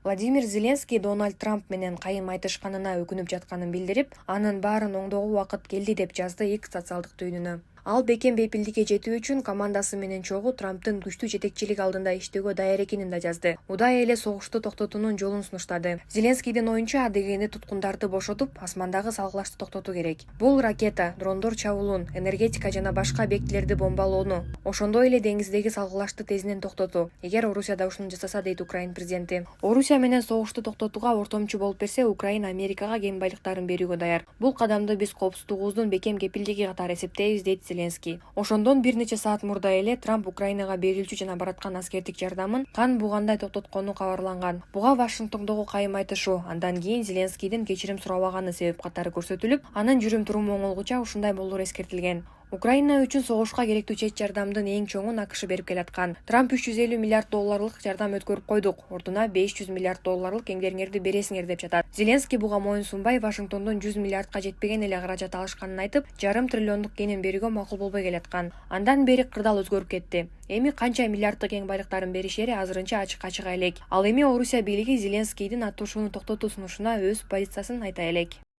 Владимир Зеленский Дональд Трамп менен кайым айтышканына өкүнүп жатканын билдирип, анын баарын оңдоого убакыт келди деп жазды X социалдык түйүнүнө. Ал бекем бейпилдикке жетүү үчүн командасы менен чогуу Трамптын күчтүү жетекчилик алдында иштөөгө даяр экенин да жазды. Удай эле согушту токтотуунун жолун сунуштады. Зеленскийдин оюнча адегенди туткундарды бошотуп, асмандагы салгылашты токтотуу керек. Бул ракета, дрондор чабуулун, энергетика жана башка объектилерди бомбалоону, ошондой эле деңиздеги салгылашты тезинен токтотуу. Эгер Орусия да ушуну жасаса, дейт Украин президенти. Орусия менен согушту токтотууга ортомчу болуп берсе, Украина Америкага кен байлыктарын берүүгө даяр. Бул кадамды биз коопсуздугубуздун бекем кепилдиги катары эсептейбиз, дейт Зеленский. Ошондон бир нече саат мурда эле Трамп Украинага берилчү жана бараткан аскердик жардамын кан бугандай токтоткону кабарланган. Буга Вашингтондогу кайым айтышы, андан кийин Зеленскийдин кечирим сурабаганы себеп катары көрсөтүлүп, анын жүрүм-туруму оңолгуча ушундай болоору эскертилген. Украина үчүн согушка керектүү чет жардамдын эң чоңун АКШ берип келаткан. Трамп 350 миллиард долларлык жардам өткөрүп койдук, ордуна 500 миллиард долларлык кеңдериңерди бересиңер деп жатат. Зеленский буга моюн сунбай, Вашингтондон 100 миллиардка жетпеген эле каражат алышканын айтып, жарым триллиондук кенин берүүгө макул болбой келаткан. Андан бери кырдаал өзгөрүп кетти. Эми канча миллиарддык кен байлыктарын беришери азырынча ачык элек. Ал эми Орусия бийлиги Зеленскийдин атышууну токтотуу сунушуна өз позициясын айта элек.